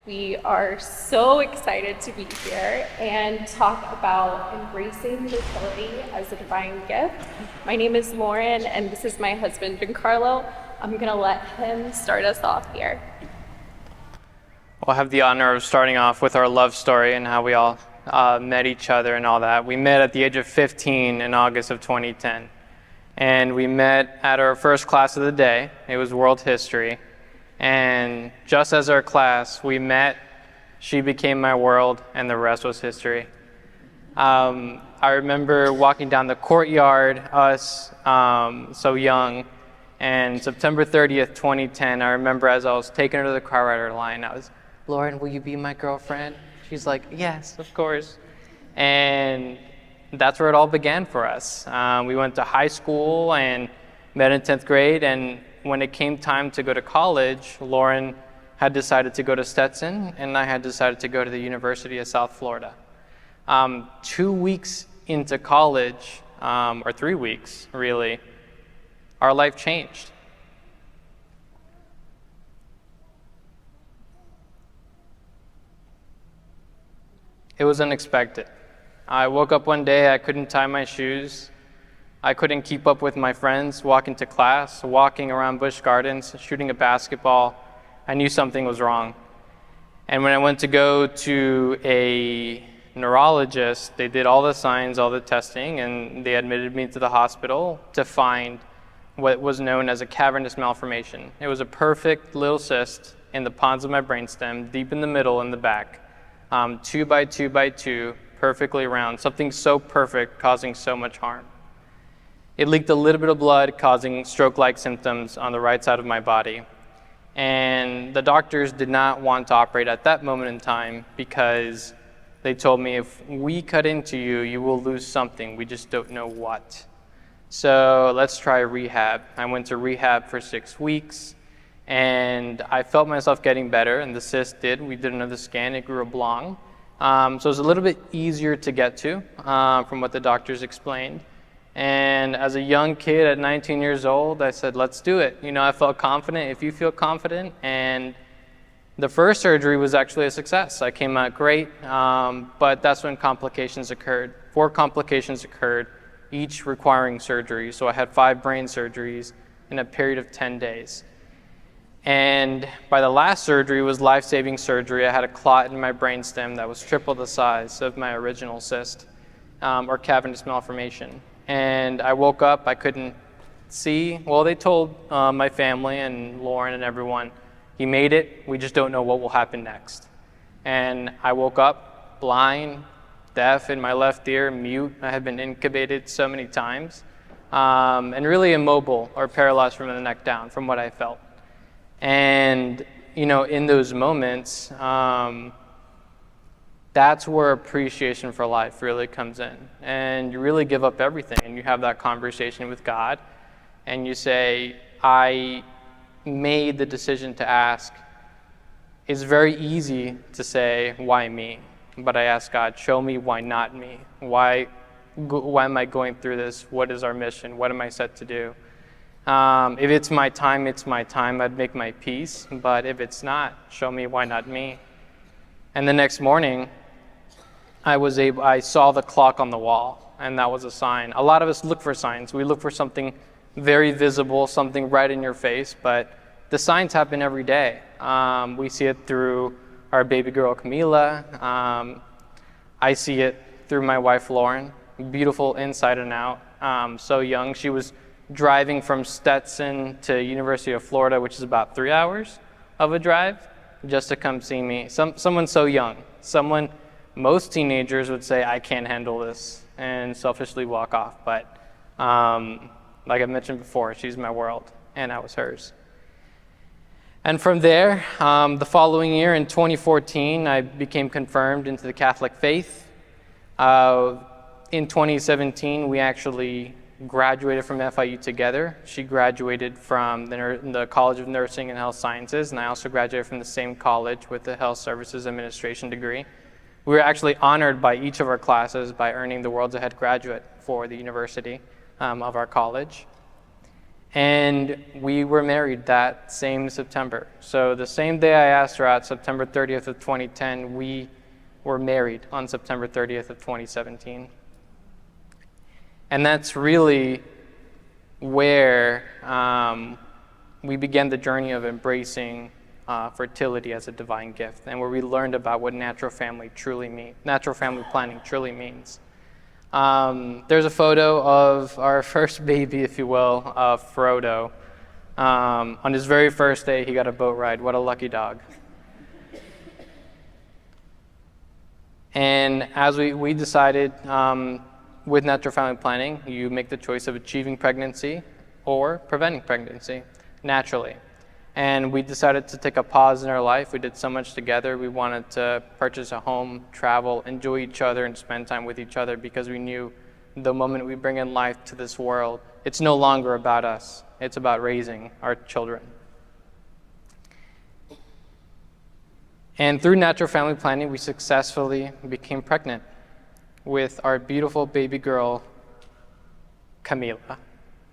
We are so excited to be here and talk about embracing fertility as a divine gift. My name is Lauren, and this is my husband, Giancarlo. I'm going to let him start us off here. We'll have the honor of starting off with our love story and how we all met each other and all that. We met at the age of 15 in August of 2010. And we met at our first class of the day. It was world history. And just as our class, we met, she became my world, and the rest was history. I remember walking down the courtyard, us, so young, and September 30th, 2010, I remember as I was taking her to the car rider line, I was, "Lauren, will you be my girlfriend?" She's like, "Yes, of course." And that's where it all began for us. We went to high school and met in 10th grade, and when it came time to go to college, Lauren had decided to go to Stetson, and I had decided to go to the University of South Florida. 2 weeks into college, or 3 weeks really, our life changed. It was unexpected. I woke up one day, I couldn't tie my shoes. I couldn't keep up with my friends, walking to class, walking around Busch Gardens, shooting a basketball. I knew something was wrong. And when I went to go to a neurologist, they did all the signs, all the testing, and they admitted me to the hospital to find what was known as a cavernous malformation. It was a perfect little cyst in the pons of my brainstem, deep in the middle in the back, 2 by 2 by 2, perfectly round, something so perfect causing so much harm. It leaked a little bit of blood, causing stroke-like symptoms on the right side of my body. And the doctors did not want to operate at that moment in time because they told me, if we cut into you, you will lose something. We just don't know what. So let's try rehab. I went to rehab for 6 weeks, and I felt myself getting better, and the cyst did. We did another scan. It grew oblong. So it was a little bit easier to get to from what the doctors explained. And as a young kid at 19 years old, I said, let's do it. You know, I felt confident. If you feel confident, and the first surgery was actually a success. I came out great, but that's when complications occurred. 4 complications occurred, each requiring surgery. So I had 5 brain surgeries in a period of 10 days. And by the last surgery, it was life-saving surgery. I had a clot in my brainstem that was triple the size of my original cyst, or cavernous malformation. And I woke up, I couldn't see. Well, they told my family and Lauren and everyone, he made it, we just don't know what will happen next. And I woke up blind, deaf in my left ear, mute. I had been incubated so many times, and really immobile or paralyzed from the neck down from what I felt. And, you know, in those moments, that's where appreciation for life really comes in. And you really give up everything, and you have that conversation with God, and you say, I made the decision to ask. It's very easy to say, why me? But I ask God, show me why not me? Why am I going through this? What is our mission? What am I set to do? If it's my time, it's my time. I'd make my peace. But if it's not, show me why not me? And the next morning, I saw the clock on the wall, and that was a sign. A lot of us look for signs. We look for something very visible, something right in your face, but the signs happen every day. We see it through our baby girl, Camila. I see it through my wife, Lauren, beautiful inside and out, so young. She was driving from Stetson to University of Florida, which is about 3 hours of a drive, just to come see me. Someone so young, most teenagers would say, I can't handle this, and selfishly walk off. But like I mentioned before, she's my world, and I was hers. And from there, the following year in 2014, I became confirmed into the Catholic faith. In 2017, we actually graduated from FIU together. She graduated from the College of Nursing and Health Sciences, and I also graduated from the same college with the Health Services Administration degree. We were actually honored by each of our classes by earning the World's Ahead Graduate for the university of our college. And we were married that same September. So the same day I asked her out, September 30th of 2010, we were married on September 30th of 2017. And that's really where we began the journey of embracing fertility as a divine gift, and where we learned about what natural family planning truly means. There's a photo of our first baby, if you will, Frodo. On his very first day, he got a boat ride. What a lucky dog. And as we decided, with natural family planning, you make the choice of achieving pregnancy or preventing pregnancy naturally. And we decided to take a pause in our life. We did so much together. We wanted to purchase a home, travel, enjoy each other, and spend time with each other, because we knew the moment we bring in life to this world, it's no longer about us. It's about raising our children. And through natural family planning, we successfully became pregnant with our beautiful baby girl, Camila,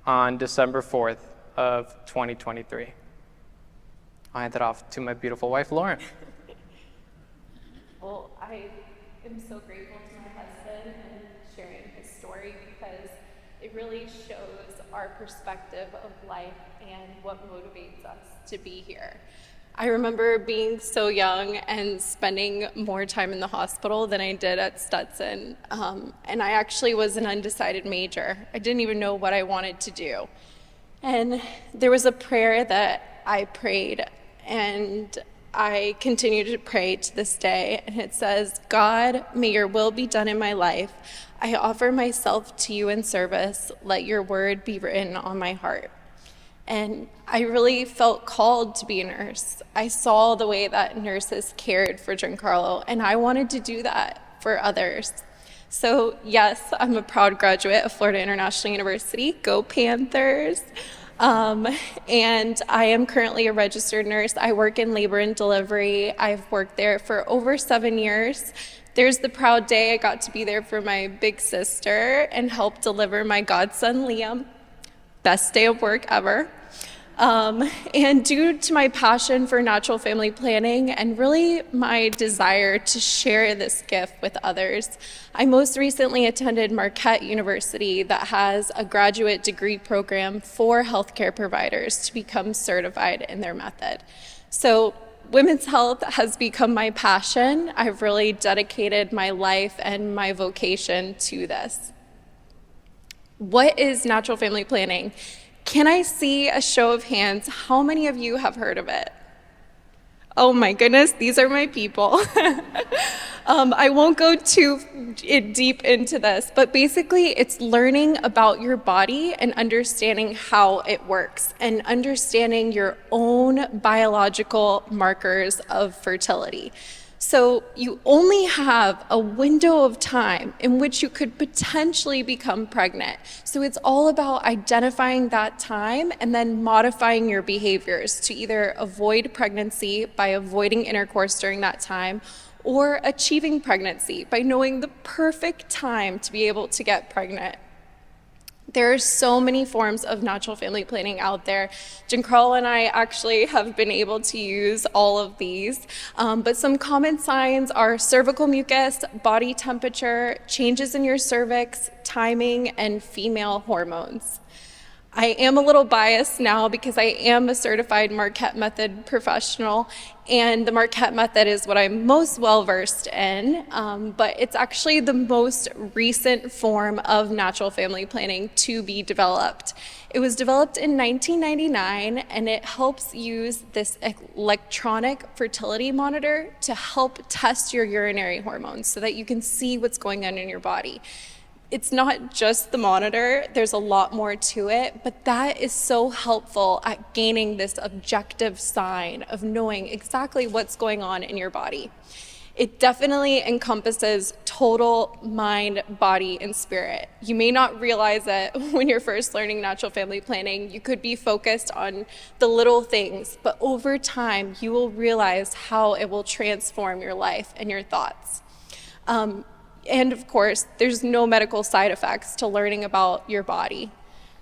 on December 4th of 2023. I'll hand it off to my beautiful wife, Lauren. Well, I am so grateful to my husband and sharing his story, because it really shows our perspective of life and what motivates us to be here. I remember being so young and spending more time in the hospital than I did at Stetson. And I actually was an undecided major. I didn't even know what I wanted to do. And there was a prayer that I prayed, and I continue to pray to this day. And it says, "God, may your will be done in my life. I offer myself to you in service. Let your word be written on my heart." And I really felt called to be a nurse. I saw the way that nurses cared for Giancarlo, and I wanted to do that for others. So yes, I'm a proud graduate of Florida International University. Go Panthers! And I am currently a registered nurse. I work in labor and delivery. I've worked there for over 7 years. There's the proud day I got to be there for my big sister and help deliver my godson, Liam. Best day of work ever. And due to my passion for natural family planning and really my desire to share this gift with others, I most recently attended Marquette University, that has a graduate degree program for healthcare providers to become certified in their method. So women's health has become my passion. I've really dedicated my life and my vocation to this. What is natural family planning? Can I see a show of hands? How many of you have heard of it? Oh my goodness, these are my people. I won't go too deep into this, but basically it's learning about your body and understanding how it works and understanding your own biological markers of fertility. So you only have a window of time in which you could potentially become pregnant. So it's all about identifying that time and then modifying your behaviors to either avoid pregnancy by avoiding intercourse during that time, or achieving pregnancy by knowing the perfect time to be able to get pregnant. There are so many forms of natural family planning out there. Giancarlo and I actually have been able to use all of these, but some common signs are cervical mucus, body temperature, changes in your cervix, timing, and female hormones. I am a little biased now because I am a certified Marquette Method professional, and the Marquette Method is what I'm most well-versed in, but it's actually the most recent form of natural family planning to be developed. It was developed in 1999, and it helps use this electronic fertility monitor to help test your urinary hormones so that you can see what's going on in your body. It's not just the monitor, there's a lot more to it, but that is so helpful at gaining this objective sign of knowing exactly what's going on in your body. It definitely encompasses total mind, body, and spirit. You may not realize it when you're first learning natural family planning. You could be focused on the little things, but over time, you will realize how it will transform your life and your thoughts. And of course, there's no medical side effects to learning about your body.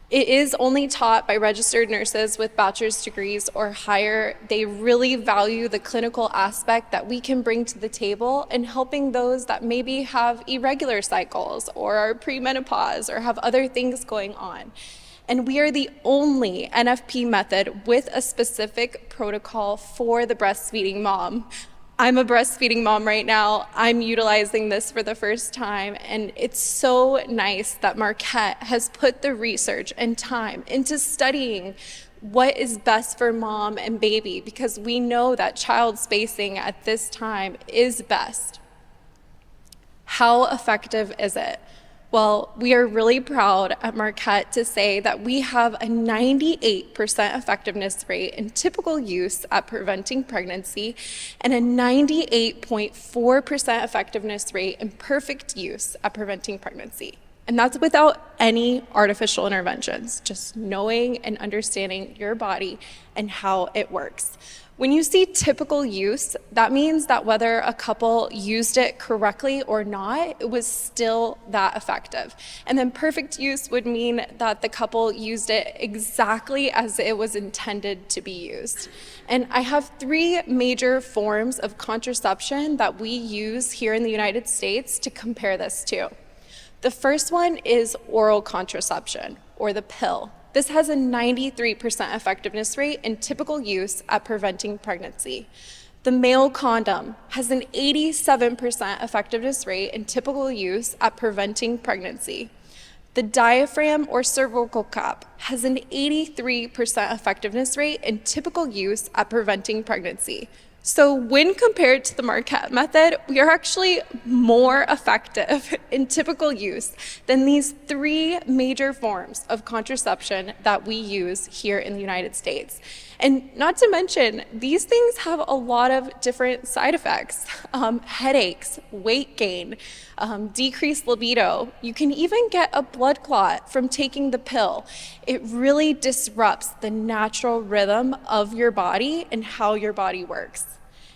It is only taught by registered nurses with bachelor's degrees or higher. They really value the clinical aspect that we can bring to the table in helping those that maybe have irregular cycles or are premenopause or have other things going on. And we are the only NFP method with a specific protocol for the breastfeeding mom. I'm a breastfeeding mom right now. I'm utilizing this for the first time, and it's so nice that Marquette has put the research and time into studying what is best for mom and baby, because we know that child spacing at this time is best. How effective is it? Well, we are really proud at Marquette to say that we have a 98% effectiveness rate in typical use at preventing pregnancy and a 98.4% effectiveness rate in perfect use at preventing pregnancy. And that's without any artificial interventions, just knowing and understanding your body and how it works. When you see typical use, that means that whether a couple used it correctly or not, it was still that effective. And then perfect use would mean that the couple used it exactly as it was intended to be used. And I have 3 major forms of contraception that we use here in the United States to compare this to. The first one is oral contraception, or the pill. This has a 93% effectiveness rate in typical use at preventing pregnancy. The male condom has an 87% effectiveness rate in typical use at preventing pregnancy. The diaphragm or cervical cup has an 83% effectiveness rate in typical use at preventing pregnancy. So when compared to the Marquette method, we are actually more effective in typical use than these 3 major forms of contraception that we use here in the United States. And not to mention, these things have a lot of different side effects, headaches, weight gain, decreased libido. You can even get a blood clot from taking the pill. It really disrupts the natural rhythm of your body and how your body works.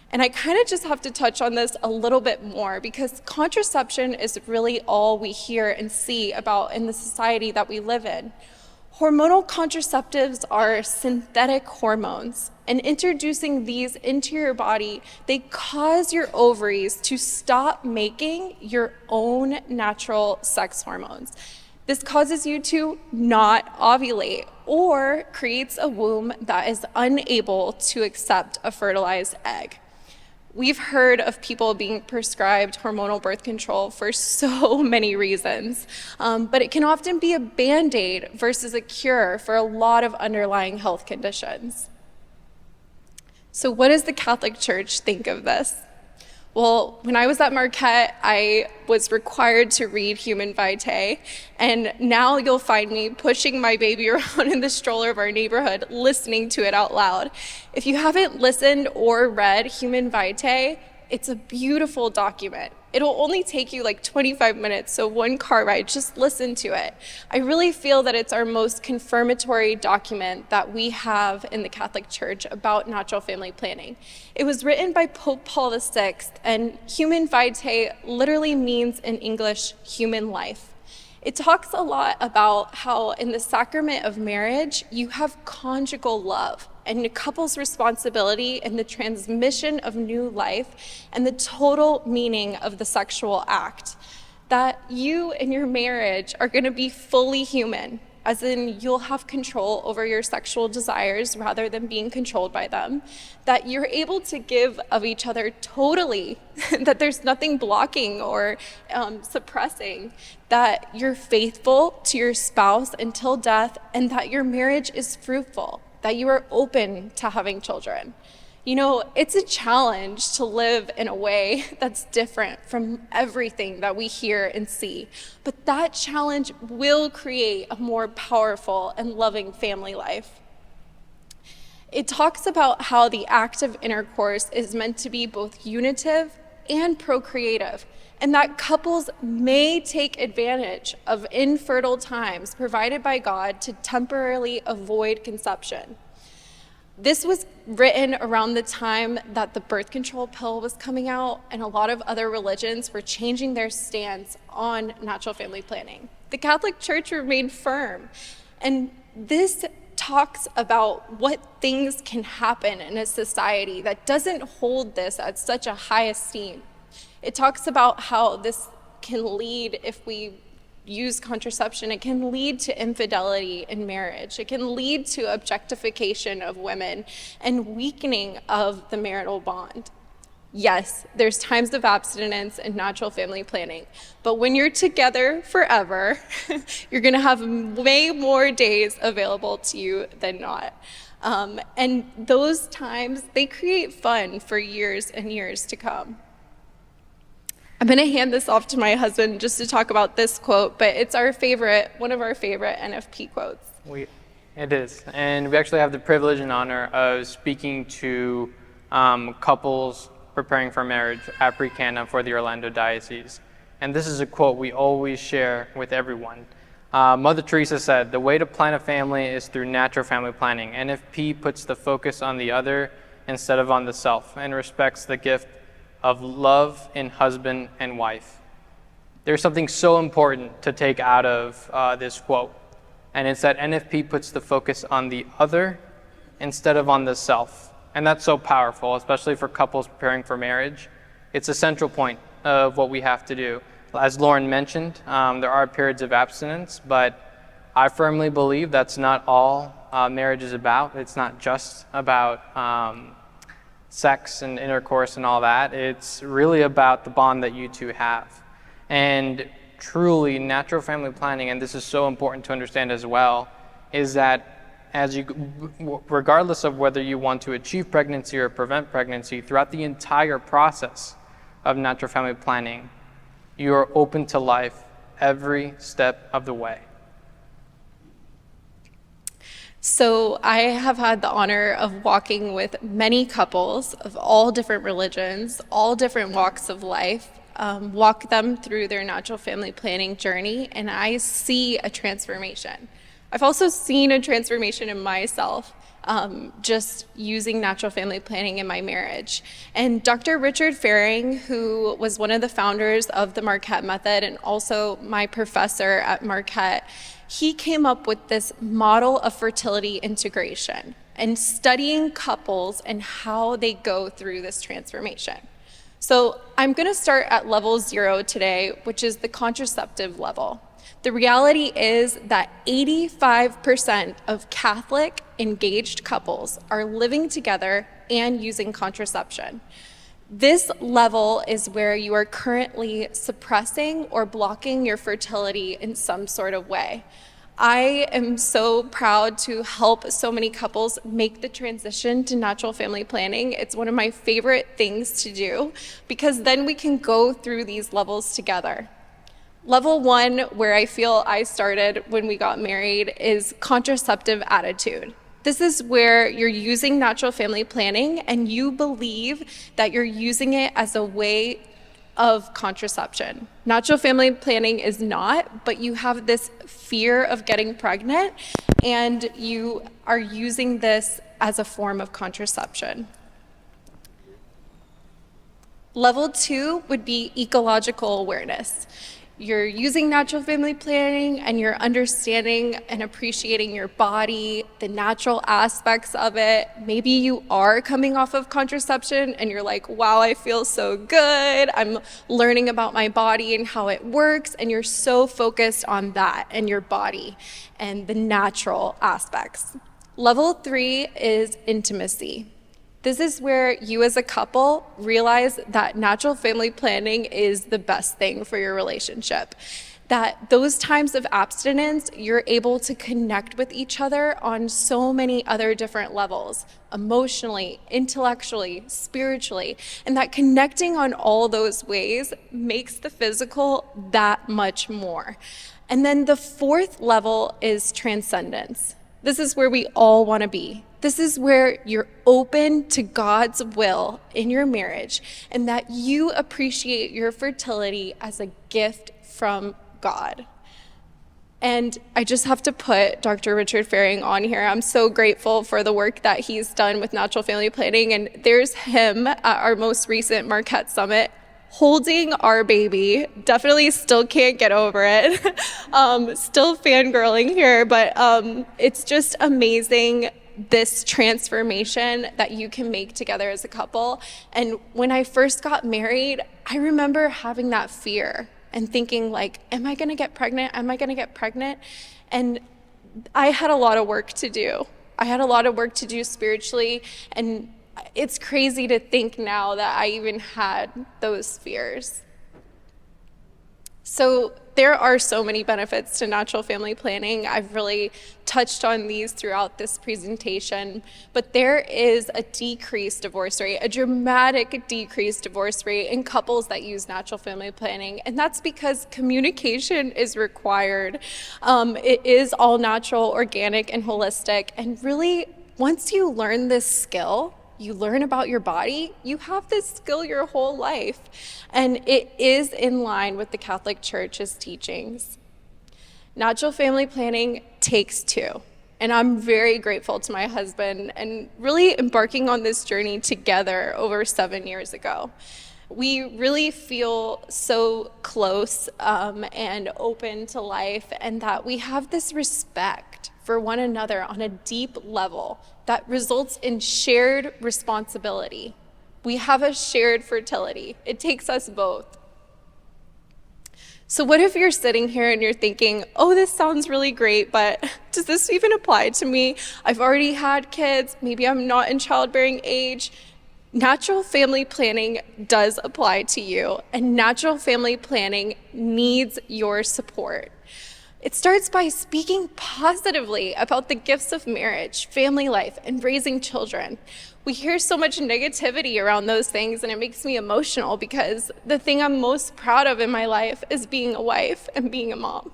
And I kind of just have to touch on this a little bit more because contraception is really all we hear and see about in the society that we live in. Hormonal contraceptives are synthetic hormones, and introducing these into your body, they cause your ovaries to stop making your own natural sex hormones. This causes you to not ovulate or creates a womb that is unable to accept a fertilized egg. We've heard of people being prescribed hormonal birth control for so many reasons, but it can often be a Band-Aid versus a cure for a lot of underlying health conditions. So what does the Catholic Church think of this? Well, when I was at Marquette, I was required to read Human Vitae, and now you'll find me pushing my baby around in the stroller of our neighborhood, listening to it out loud. If you haven't listened or read Human Vitae, it's a beautiful document. It'll only take you like 25 minutes, so 1 car ride, just listen to it. I really feel that it's our most confirmatory document that we have in the Catholic Church about natural family planning. It was written by Pope Paul VI, and Human Vitae literally means in English, human life. It talks a lot about how in the sacrament of marriage, you have conjugal love and a couple's responsibility in the transmission of new life and the total meaning of the sexual act. That you and your marriage are going to be fully human, as in you'll have control over your sexual desires rather than being controlled by them. That you're able to give of each other totally, that there's nothing blocking or suppressing. That you're faithful to your spouse until death, and that your marriage is fruitful. That you are open to having children. You know, it's a challenge to live in a way that's different from everything that we hear and see, but that challenge will create a more powerful and loving family life. It talks about how the act of intercourse is meant to be both unitive and procreative, and that couples may take advantage of infertile times provided by God to temporarily avoid conception. This was written around the time that the birth control pill was coming out, and a lot of other religions were changing their stance on natural family planning. The Catholic Church remained firm, And this talks about what things can happen in a society that doesn't hold this at such a high esteem. It talks about how this can lead, if we use contraception, it can lead to infidelity in marriage. It can lead to objectification of women and weakening of the marital bond. Yes, there's times of abstinence and natural family planning, but when you're together forever, you're gonna have way more days available to you than not. And those times, they create fun for years and years to come. I'm gonna hand this off to my husband just to talk about this quote, but it's one of our favorite NFP quotes. It is, and we actually have the privilege and honor of speaking to couples preparing for marriage at Pre-Cana for the Orlando Diocese. And this is a quote we always share with everyone. Mother Teresa said, "The way to plan a family is through natural family planning. NFP puts the focus on the other instead of on the self and respects the gift of love in husband and wife." There's something so important to take out of this quote, and it's that NFP puts the focus on the other instead of on the self. And that's so powerful, especially for couples preparing for marriage. It's a central point of what we have to do. As Lauren mentioned, there are periods of abstinence, but I firmly believe that's not all marriage is about. It's not just about sex and intercourse and all that. It's really about the bond that you two have. And truly, natural family planning, and this is so important to understand as well, is that regardless of whether you want to achieve pregnancy or prevent pregnancy, throughout the entire process of natural family planning, you are open to life every step of the way. So I have had the honor of walking with many couples of all different religions, all different walks of life, walk them through their natural family planning journey, and I see a transformation. I've also seen a transformation in myself, just using natural family planning in my marriage. And Dr. Richard Faring, who was one of the founders of the Marquette Method and also my professor at Marquette, he came up with this model of fertility integration and studying couples and how they go through this transformation. So I'm gonna start at level 0 today, which is the contraceptive level. The reality is that 85% of Catholic engaged couples are living together and using contraception. This level is where you are currently suppressing or blocking your fertility in some sort of way. I am so proud to help so many couples make the transition to natural family planning. It's one of my favorite things to do because then we can go through these levels together. Level 1, where I feel I started when we got married, is contraceptive attitude. This is where you're using natural family planning and you believe that you're using it as a way of contraception. Natural family planning is not, but you have this fear of getting pregnant and you are using this as a form of contraception. Level 2 would be ecological awareness. You're using natural family planning and you're understanding and appreciating your body, the natural aspects of it. Maybe you are coming off of contraception and you're like, wow, I feel so good. I'm learning about my body and how it works. And you're so focused on that and your body and the natural aspects. Level 3 is intimacy. This is where you as a couple realize that natural family planning is the best thing for your relationship. That those times of abstinence, you're able to connect with each other on so many other different levels, emotionally, intellectually, spiritually, and that connecting on all those ways makes the physical that much more. And then the 4th level is transcendence. This is where we all want to be. This is where you're open to God's will in your marriage and that you appreciate your fertility as a gift from God. And I just have to put Dr. Richard Faring on here. I'm so grateful for the work that he's done with natural family planning. And there's him at our most recent Marquette Summit. holding our baby. Definitely still can't get over it. Still fangirling here, but it's just amazing, this transformation that you can make together as a couple. And when I first got married, I remember having that fear and thinking like, am I gonna get pregnant? Am I gonna get pregnant? And I had a lot of work to do. I had a lot of work to do spiritually, and it's crazy to think now that I even had those fears. So there are so many benefits to natural family planning. I've really touched on these throughout this presentation, but there is a decreased divorce rate, a dramatic decreased divorce rate in couples that use natural family planning, and that's because communication is required. It is all natural, organic, and holistic, and really, once you learn this skill, you learn about your body, you have this skill your whole life. And it is in line with the Catholic Church's teachings. Natural family planning takes two. And I'm very grateful to my husband and really embarking on this journey together over 7 years ago. We really feel so close and open to life, and that we have this respect for one another on a deep level that results in shared responsibility. We have a shared fertility. It takes us both. So what if you're sitting here and you're thinking, oh, this sounds really great, but does this even apply to me? I've already had kids. Maybe I'm not in childbearing age. Natural family planning does apply to you, and natural family planning needs your support. It starts by speaking positively about the gifts of marriage, family life, and raising children. We hear so much negativity around those things, and it makes me emotional because the thing I'm most proud of in my life is being a wife and being a mom.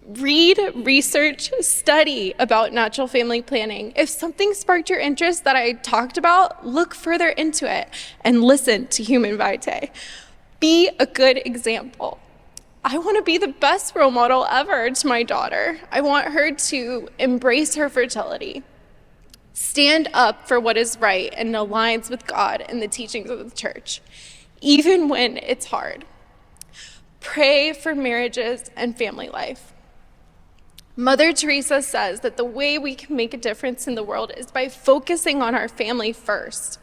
Read, research, study about natural family planning. If something sparked your interest that I talked about, look further into it and listen to Human Vitae. Be a good example. I want to be the best role model ever to my daughter. I want her to embrace her fertility, stand up for what is right and aligns with God and the teachings of the church, even when it's hard. Pray for marriages and family life. Mother Teresa says that the way we can make a difference in the world is by focusing on our family first.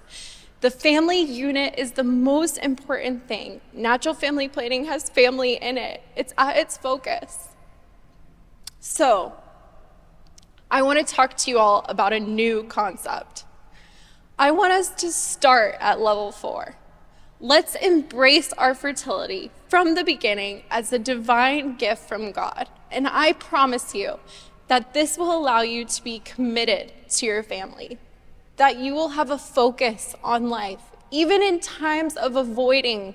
The family unit is the most important thing. Natural family planning has family in it. It's at its focus. So, I want to talk to you all about a new concept. I want us to start at level 4. Let's embrace our fertility from the beginning as a divine gift from God. And I promise you that this will allow you to be committed to your family, that you will have a focus on life, even in times of avoiding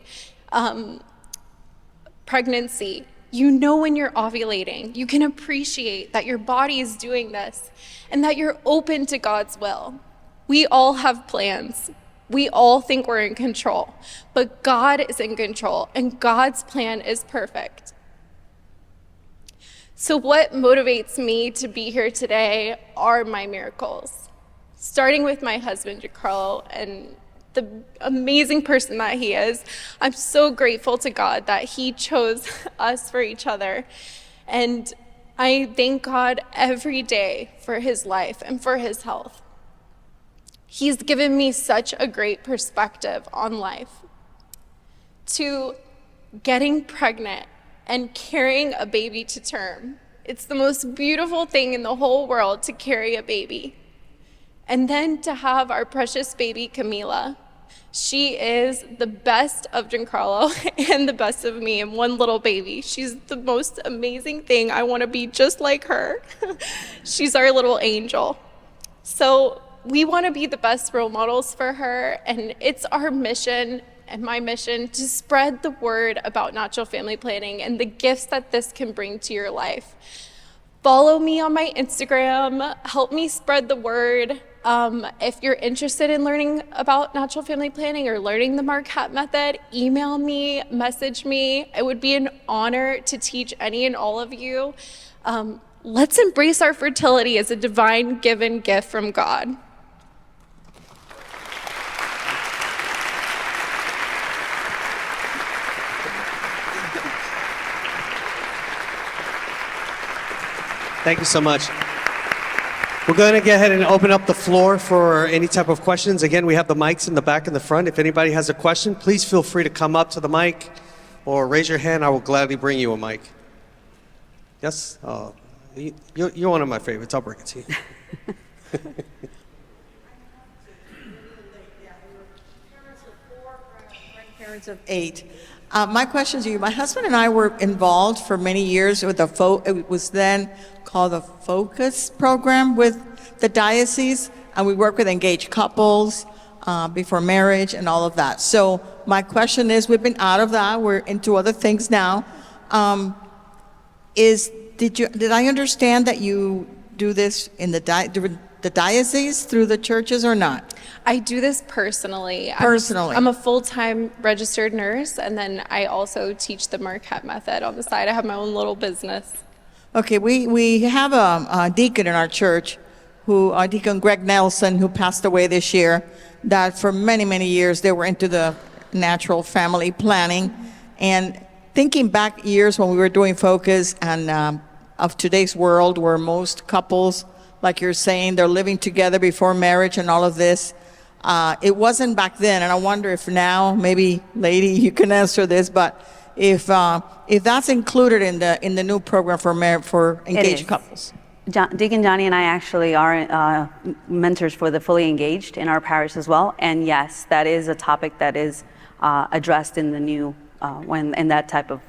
pregnancy. You know when you're ovulating. You can appreciate that your body is doing this and that you're open to God's will. We all have plans. We all think we're in control, but God is in control and God's plan is perfect. So what motivates me to be here today are my miracles. Starting with my husband, Giancarlo, and the amazing person that he is. I'm so grateful to God that he chose us for each other. And I thank God every day for his life and for his health. He's given me such a great perspective on life. To getting pregnant and carrying a baby to term. It's the most beautiful thing in the whole world to carry a baby. And then to have our precious baby, Camila. She is the best of Giancarlo and the best of me and one little baby. She's the most amazing thing. I want to be just like her. She's our little angel. So we want to be the best role models for her, and it's our mission and my mission to spread the word about natural family planning and the gifts that this can bring to your life. Follow me on my Instagram. Help me spread the word. If you're interested in learning about natural family planning or learning the Marquette method, email me, message me. It would be an honor to teach any and all of you. Let's embrace our fertility as a divine given gift from God. Thank you so much. We're going to go ahead and open up the floor for any type of questions. Again, we have the mics in the back and the front. If anybody has a question, please feel free to come up to the mic or raise your hand. I will gladly bring you a mic. Yes? Oh, you're one of my favorites. I'll bring it to you. Parents of 8. My question to you, my husband and I were involved for many years with it was then called the Focus program with the diocese, and we work with engaged couples before marriage and all of that. So my question is, we've been out of that, we're into other things now. Did I understand that you do this in the diocese through the churches or not? I do this personally. Personally. I'm a full-time registered nurse, and then I also teach the Marquette method on the side. I have my own little business. Okay, we have a deacon in our church, Deacon Greg Nelson, who passed away this year, that for many, many years they were into the natural family planning. And thinking back years when we were doing Focus and of today's world where most couples, like you're saying, they're living together before marriage and all of this, it wasn't back then. And I wonder if now, maybe, lady, you can answer this, but if that's included in the new program for engaged couples. Deacon Johnny and I actually are mentors for the fully engaged in our parish as well. And yes, that is a topic that is addressed in the new, in that type of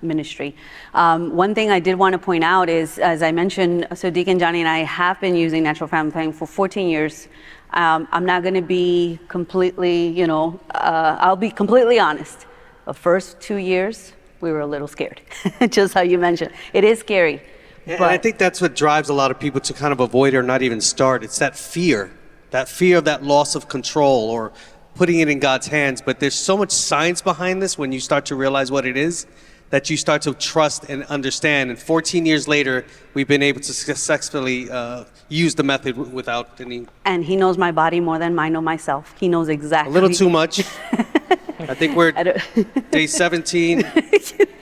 ministry. One thing I did want to point out is, as I mentioned, so Deacon Johnny and I have been using natural family planning for 14 years. I'm not going to be completely, I'll be completely honest. The first 2 years, we were a little scared, just how you mentioned. It is scary. And I think that's what drives a lot of people to kind of avoid or not even start. It's that fear of that loss of control or putting it in God's hands. But there's so much science behind this when you start to realize what it is, that you start to trust and understand. And 14 years later, we've been able to successfully use the method without any... And he knows my body more than I know myself. He knows exactly. A little too much. I think we're day 17,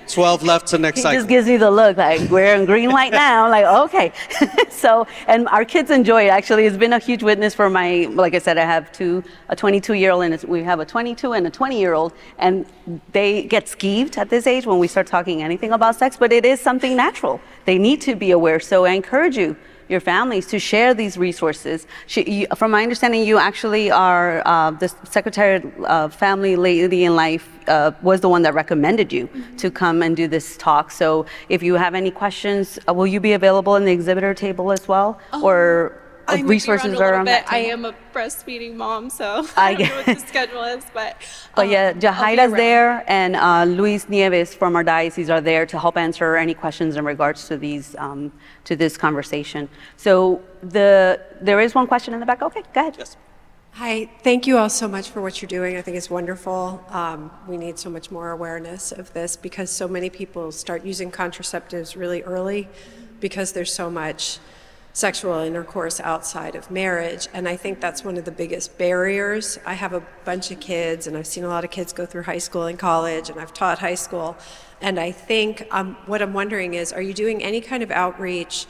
12 left to next cycle. He just gives me the look, like, we're in green light now. I'm like, okay. So, and our kids enjoy it. Actually, it's been a huge witness for like I said, I have a 22-year-old, and we have a 22 and a 20-year-old, and they get skeeved at this age when we start talking anything about sex, but it is something natural. They need to be aware. So I encourage your families to share these resources. From my understanding, you actually are the Secretary of Family Lady in Life was the one that recommended you to come and do this talk. So if you have any questions, will you be available in the exhibitor table as well? Or resources are on that table? I am a breastfeeding mom, so I don't know what the schedule is, but yeah, Jahaida's there, and Luis Nieves from our diocese are there to help answer any questions in regards to these to this conversation. So there is one question in the back. Okay, go ahead. Yes. Hi, thank you all so much for what you're doing. I think it's wonderful. We need so much more awareness of this because so many people start using contraceptives really early because there's so much sexual intercourse outside of marriage, and I think that's one of the biggest barriers. I have a bunch of kids, and I've seen a lot of kids go through high school and college, and I've taught high school, and I think what I'm wondering is, are you doing any kind of outreach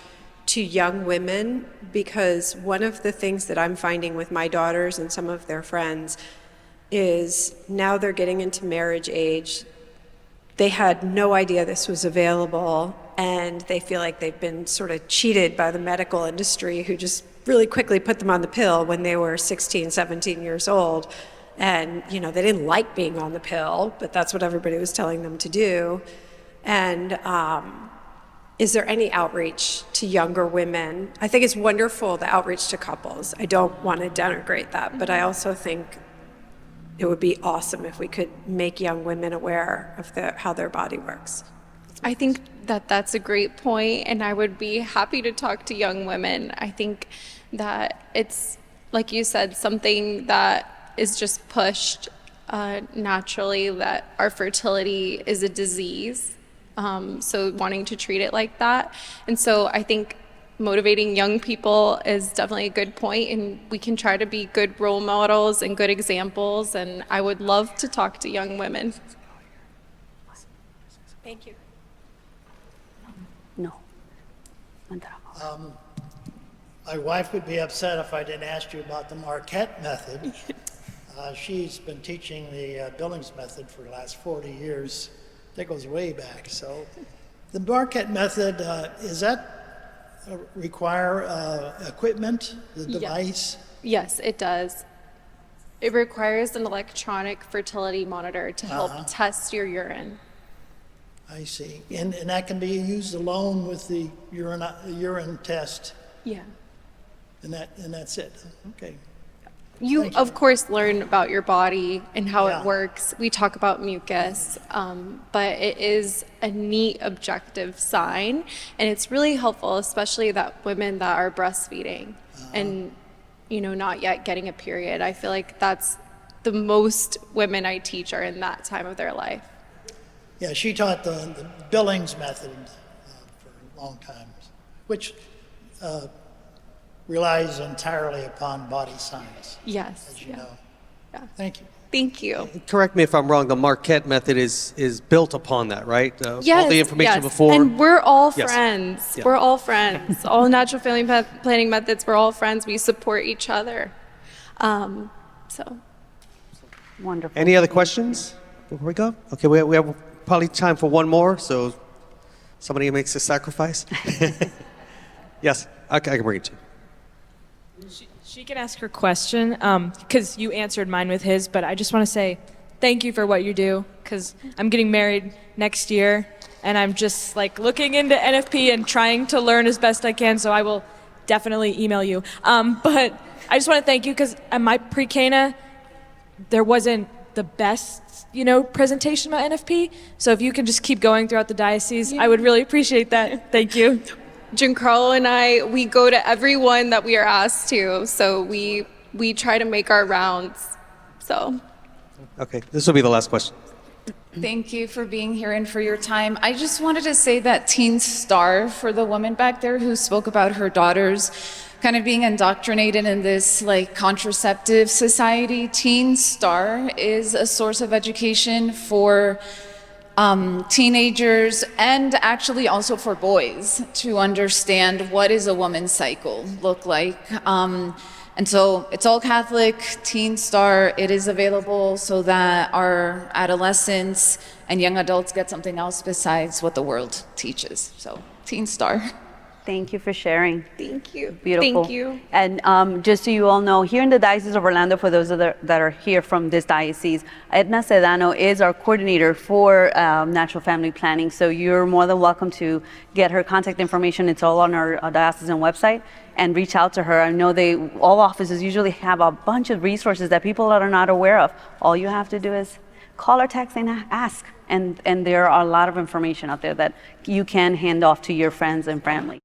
to young women? Because one of the things that I'm finding with my daughters and some of their friends is now they're getting into marriage age. They had no idea this was available, and they feel like they've been sort of cheated by the medical industry, who just really quickly put them on the pill when they were 16, 17 years old. And, they didn't like being on the pill, but that's what everybody was telling them to do. And is there any outreach to younger women? I think it's wonderful, the outreach to couples. I don't want to denigrate that, but I also think it would be awesome if we could make young women aware of how their body works. I think that's a great point, and I would be happy to talk to young women. I think that it's, like you said, something that is just pushed naturally, that our fertility is a disease, so wanting to treat it like that. And so I think motivating young people is definitely a good point, and we can try to be good role models and good examples, and I would love to talk to young women. Thank you. No. My wife would be upset if I didn't ask you about the Marquette method. She's been teaching the Billings method for the last 40 years. That goes way back. So the Marquette method, is that require equipment, the device? Yes, it does. It requires an electronic fertility monitor to help test your urine. I see. And that can be used alone with the urine test, Yeah. and that's it. Okay. You, Thank you. of course, learn about your body and how Yeah. it works. We talk about mucus, but it is a neat objective sign, and it's really helpful, especially that women that are breastfeeding and not yet getting a period. I feel like that's the most women I teach are in that time of their life. Yeah, she taught the Billings method for a long time, which relies entirely upon body science, Yes. as you know. Yeah. Thank you. Thank you. Correct me if I'm wrong. The Marquette method is built upon that, right? Yes, All the information yes. before. And we're all Yes. friends. Yeah. We're all friends. All natural family planning methods, we're all friends. We support each other. So. Wonderful. Any other questions before we go? Okay, we have probably time for one more, so somebody makes a sacrifice. Yes, I can bring it to you. She can ask her question because you answered mine with his, but I just want to say thank you for what you do because I'm getting married next year and I'm just like looking into NFP and trying to learn as best I can, so I will definitely email you. But I just want to thank you because at my pre-Cana, there wasn't the best, presentation about NFP. So if you can just keep going throughout the diocese, I would really appreciate that. Thank you. Giancarlo and we go to everyone that we are asked to. So we try to make our rounds. So. Okay, this will be the last question. Thank you for being here and for your time. I just wanted to say that Teen Star, for the woman back there who spoke about her daughters kind of being indoctrinated in this contraceptive society, Teen Star is a source of education for teenagers and actually also for boys to understand what is a woman's cycle look like. And so it's all Catholic, Teen Star. It is available so that our adolescents and young adults get something else besides what the world teaches. So Teen Star. Thank you for sharing. Thank you. Beautiful. Thank you. And just so you all know, here in the Diocese of Orlando, for those that are here from this diocese, Edna Sedano is our coordinator for natural family planning. So you're more than welcome to get her contact information. It's all on our diocesan website, and reach out to her. I know all offices usually have a bunch of resources that people are not aware of. All you have to do is call or text and ask. And there are a lot of information out there that you can hand off to your friends and family.